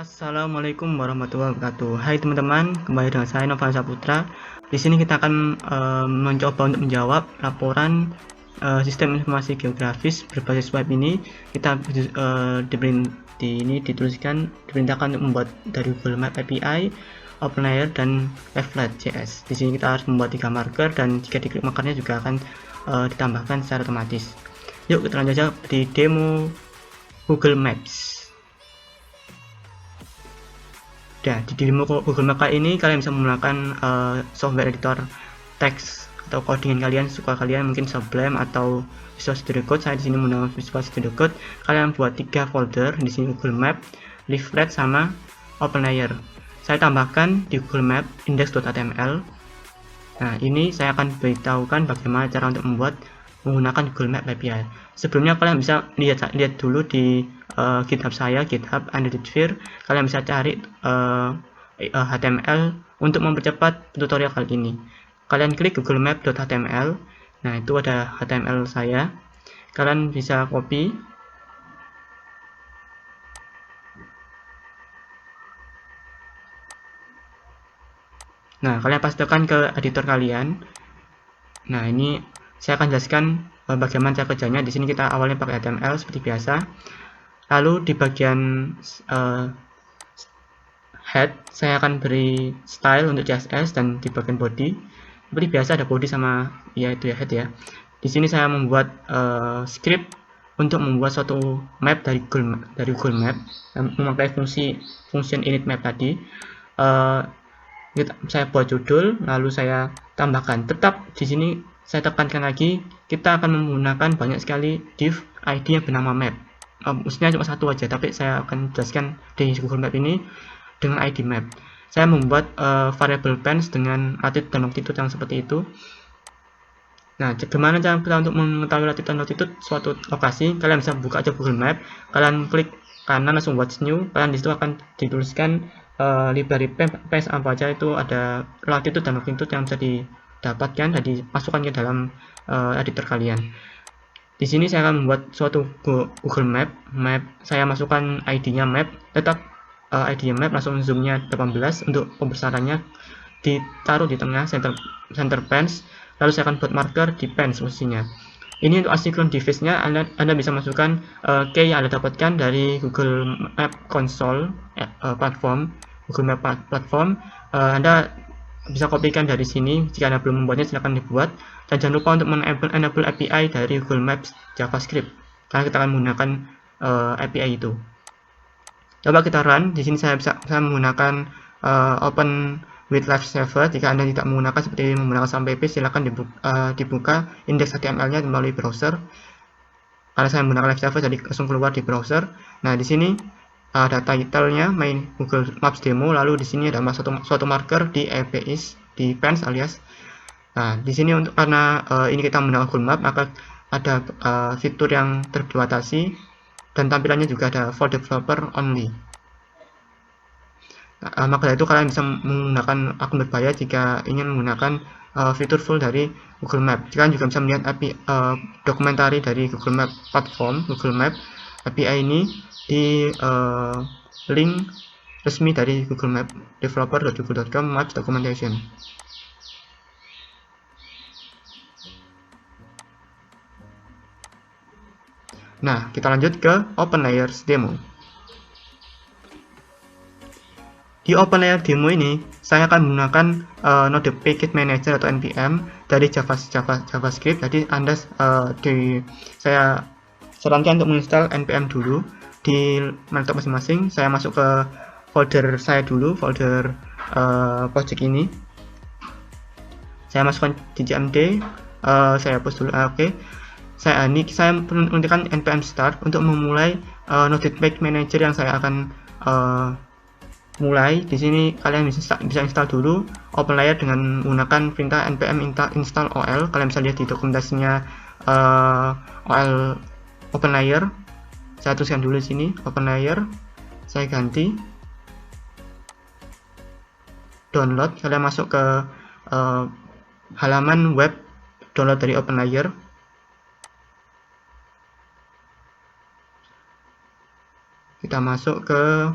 Assalamualaikum warahmatullahi wabarakatuh. Hai teman-teman, kembali dengan saya Novan Saputra. Di sini kita akan mencoba untuk menjawab laporan sistem informasi geografis berbasis web ini. Kita diperintahkan untuk membuat dari Google Map API, OpenLayer dan Leaflet.js. Di sini kita harus membuat 3 marker dan jika diklik markernya juga akan ditambahkan secara otomatis. Yuk kita lanjut saja di demo Google Maps. Nah, di demo Google Map kali ini kalian bisa menggunakan software editor teks atau codingan kalian, suka kalian mungkin Sublime atau Visual Studio Code. Saya di sini menggunakan Visual Studio Code. Kalian buat 3 folder di sini, Google Map, Leaflet sama OpenLayer. Saya tambahkan di Google Map index.html. Nah, ini saya akan beritahukan bagaimana cara untuk menggunakan Google Map API. Sebelumnya kalian bisa lihat dulu di GitHub saya, GitHub _. Kalian bisa cari HTML untuk mempercepat tutorial kali ini. Kalian klik Google Map.html. Nah, itu ada HTML saya. Kalian bisa copy. Nah, kalian pastekan ke editor kalian. Nah, ini saya akan jelaskan bagaimana cara kerjanya. Di sini kita awalnya pakai HTML seperti biasa. Lalu di bagian head saya akan beri style untuk CSS, dan di bagian body seperti biasa ada body sama yaitu head ya. Di sini saya membuat script untuk membuat suatu map dari Google Map memakai function init map tadi. Saya buat judul, lalu saya tambahkan. Tetap di sini saya tekankan lagi, kita akan menggunakan banyak sekali div ID yang bernama map. Maksudnya cuma satu aja, tapi saya akan jelaskan di Google Map ini dengan ID map. Saya membuat variable pens dengan latitude dan longitude yang seperti itu. Nah, bagaimana cara kita untuk mengetahui latitude dan longitude suatu lokasi? Kalian bisa buka aja Google Map, kalian klik kanan langsung what's new, kalian disitu akan dituliskan library pens apa aja, itu ada latitude dan longitude yang bisa didapatkan dan dimasukkan ke dalam editor kalian. Di sini saya akan membuat suatu Google Map. Saya masukkan ID-nya map, tetap ID-nya map, langsung zoom-nya 18 untuk pembesarannya, ditaruh di tengah center pens. Lalu saya akan buat marker di pens posisinya. Ini untuk asynchron device-nya, Anda bisa masukkan key yang Anda dapatkan dari Google Map Console platform, Google Map platform. Anda bisa kopikan dari sini. Jika Anda belum membuatnya, silahkan dibuat. Dan jangan lupa untuk enable API dari Google Maps JavaScript, karena kita akan menggunakan API itu. Coba kita run. Di sini saya menggunakan Open with Live Server. Jika Anda tidak menggunakan seperti menggunakan SAMPP, silahkan dibuka index HTML-nya melalui browser. Karena saya menggunakan Live Server, jadi langsung keluar di browser. Nah, di sini ada title-nya main Google Maps demo. Lalu di sini ada suatu marker di APIs di pens alias. Nah, di sini karena ini kita menggunakan Google Map, maka ada fitur yang terbatasi dan tampilannya juga ada for developer only. Nah, maka dari itu kalian bisa menggunakan akun berbayar jika ingin menggunakan fitur full dari Google Map. Kalian juga bisa melihat API dokumentari dari Google Map platform, Google Map API ini di link resmi dari Google Map, developer.google.com Maps documentation. Nah, kita lanjut ke OpenLayer demo. Di OpenLayer demo ini, saya akan menggunakan Node Package Manager atau NPM dari JavaScript. Jadi saya sarankan untuk menginstal NPM dulu di laptop masing-masing. Saya masuk ke folder saya dulu, folder project ini. Saya masukkan DJMD, saya hapus dulu. Oke. Saya menentukan npm start untuk memulai Node Package Manager yang saya akan mulai. Di sini kalian bisa install dulu OpenLayer dengan menggunakan perintah npm install ol. Kalian bisa lihat di dokumentasinya ol OpenLayer. Saya tuliskan dulu di sini OpenLayer. Saya ganti download. Kalian masuk ke halaman web download dari OpenLayer. Kita masuk ke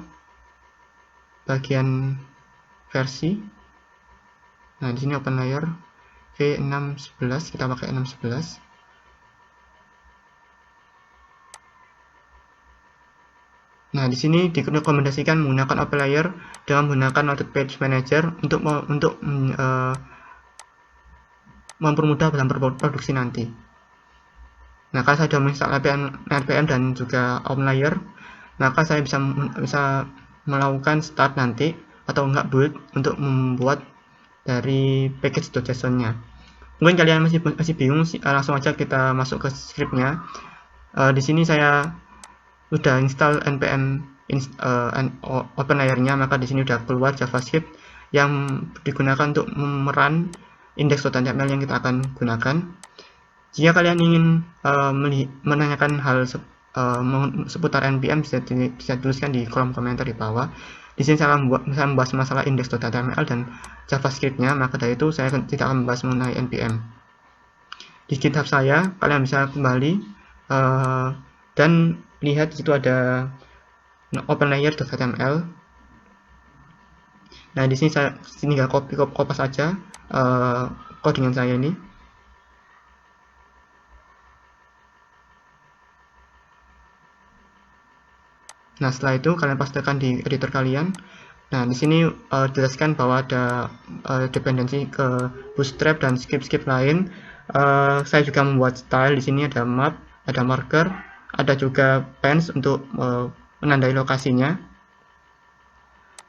bagian versi. Nah, di sini open layer V611, kita pakai 611. Nah, di sini direkomendasikan menggunakan open layer dengan menggunakan Node Page Manager untuk mempermudah dalam produksi nanti. Nah, kalau saya sudah menginstal npm dan juga open layer, maka saya bisa melakukan start nanti atau enggak build untuk membuat dari package.json-nya. Mungkin kalian masih bingung, langsung aja kita masuk ke scriptnya. Di sini saya sudah install npm open layer-nya, maka di sini sudah keluar JavaScript yang digunakan untuk memeran index.html yang kita akan gunakan. Jika kalian ingin menanyakan hal seputar npm, bisa tuliskan di kolom komentar di bawah. Di sini saya membahas masalah index.html dan JavaScript-nya, maka dari itu saya tidak akan membahas mengenai npm. Di GitHub saya, kalian bisa kembali dan lihat di situ ada openlayer.html. Nah, di sini saya tinggal copy saja codingan saya ini. Nah, setelah itu kalian pastikan di editor kalian. Nah, di sini jelaskan bahwa ada dependensi ke Bootstrap dan script lain. Saya juga membuat style. Di sini ada map, ada marker, ada juga pens untuk menandai lokasinya.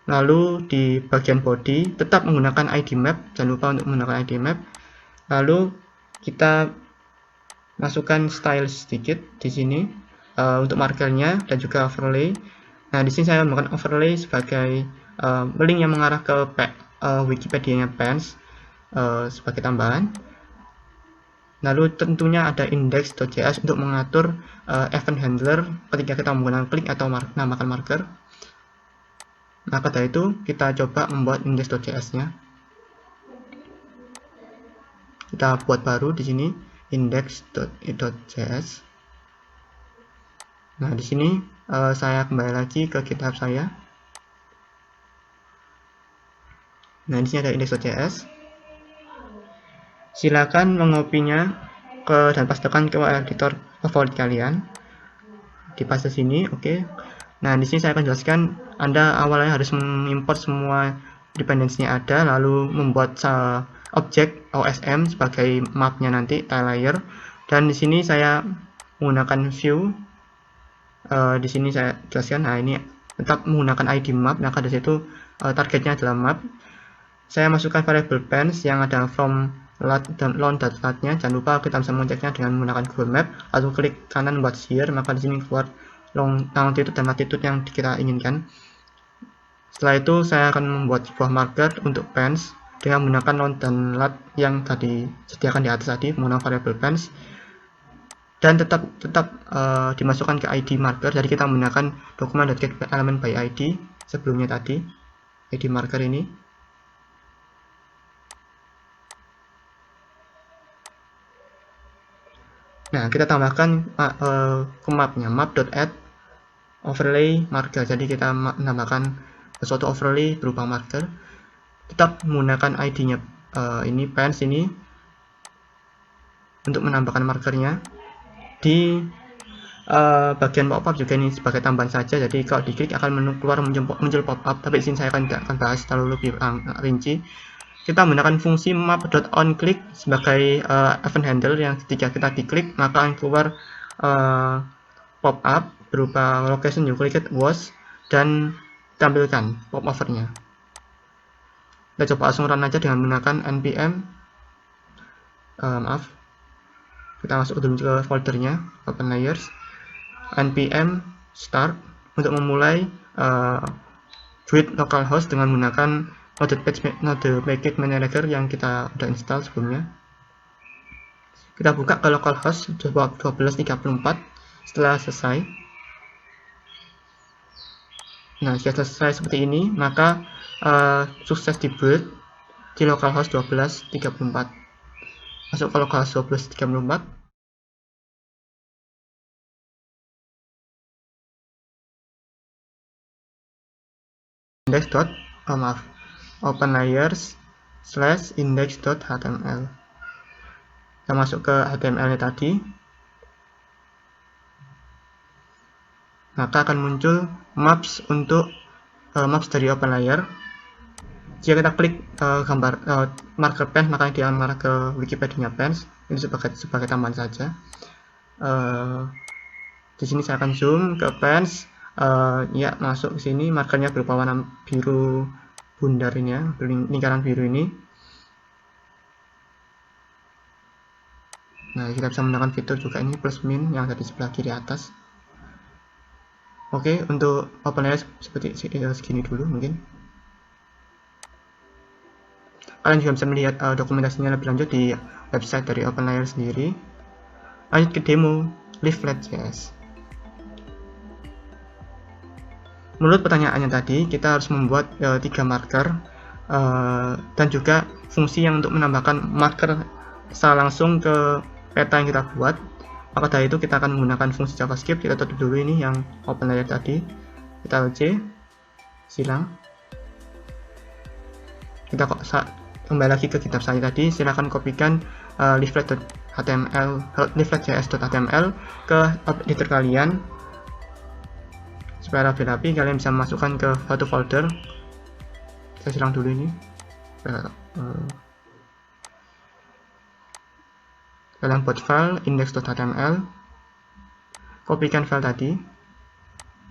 Lalu di bagian body tetap menggunakan ID map, jangan lupa untuk menggunakan ID map. Lalu kita masukkan style sedikit di sini untuk markernya dan juga overlay. Nah, di sini saya menggunakan overlay sebagai link yang mengarah ke Wikipedia-nya Pens sebagai tambahan. Lalu tentunya ada index.js untuk mengatur event handler ketika kita menggunakan klik atau namakan marker. Maka dari itu kita coba membuat index.js-nya. Kita buat baru di sini index.js. Nah, di sini saya kembali lagi ke GitHub saya. Nah, di sini ada index.js. Silakan mengopinya dan pastekan ke editor favorit kalian. Di paste sini, oke. Nah, di sini saya akan jelaskan Anda awalnya harus mengimport semua dependensinya ada, lalu membuat objek OSM sebagai mapnya nanti tile layer. Dan di sini saya menggunakan view. Di sini saya jelaskan. Nah, ini tetap menggunakan ID map. Maka dari situ targetnya adalah map. Saya masukkan variable pens yang ada from lat dan loan.lat-nya. Jangan lupa kita bisa mengeceknya dengan menggunakan Google Map. Lalu klik kanan buat here, maka di sini keluar longitude dan latitude yang kita inginkan. Setelah itu saya akan membuat sebuah marker untuk pens dengan menggunakan loan dan lat yang tadi sediakan di atas tadi, menggunakan variable pens. Dan tetap dimasukkan ke ID marker. Jadi kita menggunakan document.getElement by ID sebelumnya tadi, ID marker ini. Nah, kita tambahkan ke mapnya, map.add overlay marker. Jadi kita menambahkan suatu overlay berupa marker. Tetap menggunakan ID-nya ini pens ini untuk menambahkan markernya. Di bagian pop-up juga ini sebagai tambahan saja. Jadi kalau diklik akan muncul pop-up. Tapi di sini saya tidak akan bahas terlalu lebih rinci. Kita menggunakan fungsi map.onClick sebagai event handler yang ketika kita diklik maka akan keluar pop-up berupa location you clicked was dan tampilkan pop-overnya. Kita coba langsung run aja dengan menggunakan npm kita masuk dulu ke foldernya open layers, npm start untuk memulai build localhost dengan menggunakan Node Package Manager yang kita sudah install sebelumnya. Kita buka ke localhost 1234 setelah selesai. Nah, sudah selesai seperti ini, maka sukses di build di localhost 1234. Masuk ke localhost 1234. open layers / index.html. Kita masuk ke HTML nya tadi, maka akan muncul maps untuk maps dari open layer. Jika kita klik gambar marker pen, maka dia mengarah ke Wikipedia Pens. Ini sebagai tambahan saja. Di sini saya akan zoom ke Pens. Ya, masuk ke sini, markernya berupa warna biru bundar ini ya, lingkaran biru ini. Nah, kita bisa menggunakan fitur juga ini plus min yang ada di sebelah kiri atas. Oke, untuk open layer seperti segini dulu mungkin. Kalian juga bisa melihat dokumentasinya lebih lanjut di website dari open layer sendiri. Lanjut ke demo Leaflet.js. Menurut pertanyaannya tadi, kita harus membuat 3 marker dan juga fungsi yang untuk menambahkan marker secara langsung ke peta yang kita buat. Maka dari itu kita akan menggunakan fungsi JavaScript. Kita tutup dulu ini yang open layer tadi. Kita C, silang. Kita kembali lagi ke GitHub saya tadi. Silahkan kopikan leaflet.html ke editor kalian supaya rapi-rapi. Kalian bisa masukkan ke satu folder. Saya silang dulu ini. Kalian buat file index.html, kopikan file tadi,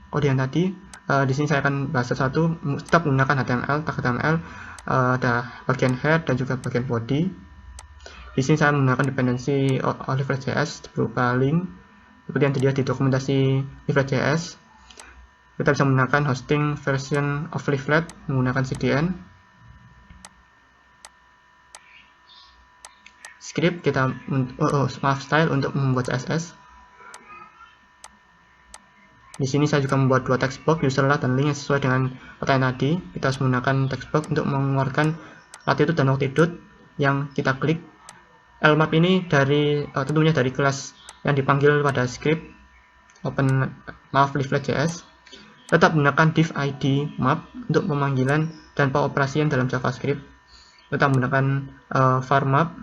kode yang tadi. Di sini saya akan bahas satu, tetap menggunakan HTML, tag HTML, ada bagian head dan juga bagian body. Di sini saya menggunakan dependensi Leaflet.js berupa link seperti yang terlihat di dokumentasi Leaflet.js. Kita bisa menggunakan hosting version of Leaflet menggunakan CDN. Script kita style untuk membuat CSS. Di sini saya juga membuat 2 text box userlah dan link yang sesuai dengan pertanyaan tadi. Kita harus menggunakan text box untuk mengeluarkan latitude dan longitude yang kita klik. Lmap ini tentunya dari kelas yang dipanggil pada script Leaflet.js. Tetap menggunakan div id map untuk pemanggilan dan pengoperasian dalam JavaScript. Tetap menggunakan var map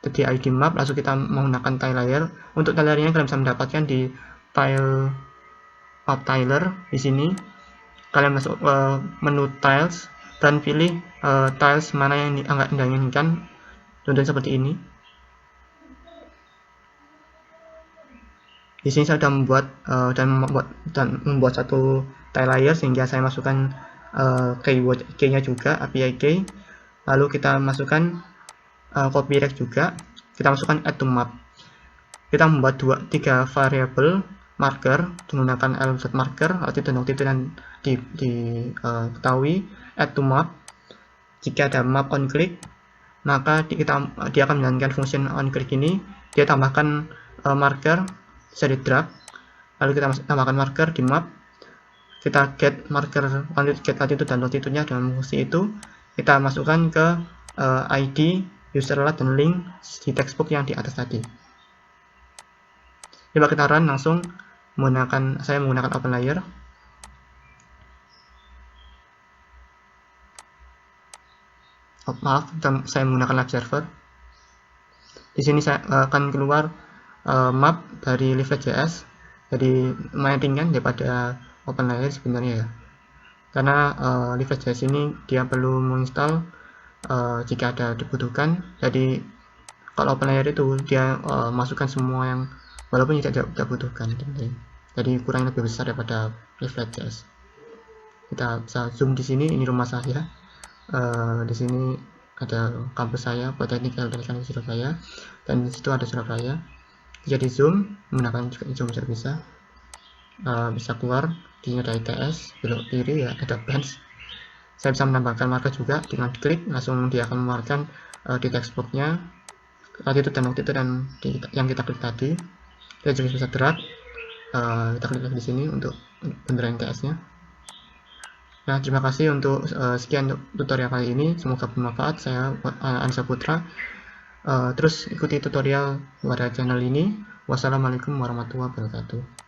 di id map, langsung kita menggunakan tile layer. Untuk tile layernya kalian bisa mendapatkan di file map tiler. Di sini kalian masuk menu tiles dan pilih tiles mana yang Anda inginkan. Contohnya seperti ini. Di sini saya sudah membuat satu tile layer sehingga saya masukkan keyword key-nya juga, API key. Lalu kita masukkan copy rect juga, kita masukkan add to map. Kita membuat 3 variabel marker menggunakan l.marker, latitude dan longitude dan diketahui add to map. Jika ada map on click, maka dia akan menjalankan fungsi on click ini. Dia tambahkan marker, bisa di drag, lalu kita tambahkan marker di map. Kita get marker latitude dan longitude-nya dengan fungsi itu. Kita masukkan ke ID userlah dan link di textbook yang di atas tadi. Coba kita run langsung saya menggunakan open layer. Maaf, saya menggunakan live server. Di sini saya akan keluar map dari Leaflet.js. Jadi lumayan ringan daripada open layer sebenarnya ya. Karena Leaflet.js ini dia perlu menginstal jika ada dibutuhkan. Jadi kalau open layer itu dia masukkan semua yang walaupun tidak butuhkan. Jadi kurang lebih besar daripada Leaflet.js. Kita bisa zoom di sini. Ini rumah saya. Di sini ada kampus saya, Politeknik Elektronika Surabaya, dan di situ ada Surabaya. Jadi zoom menggunakan juga zoom bisa keluar. Di sini ada ITS, belok kiri ya ada bench. Saya bisa menambahkan marker juga dengan klik, langsung dia akan mengeluarkan di textbooknya latitude dan longitude dan yang kita klik tadi. Kita juga bisa drag, kita klik lagi di sini untuk beneran ITS-nya. Nah, terima kasih untuk sekian tutorial kali ini, semoga bermanfaat. Saya Ansa Putra. Terus ikuti tutorial pada channel ini. Wassalamualaikum warahmatullahi wabarakatuh.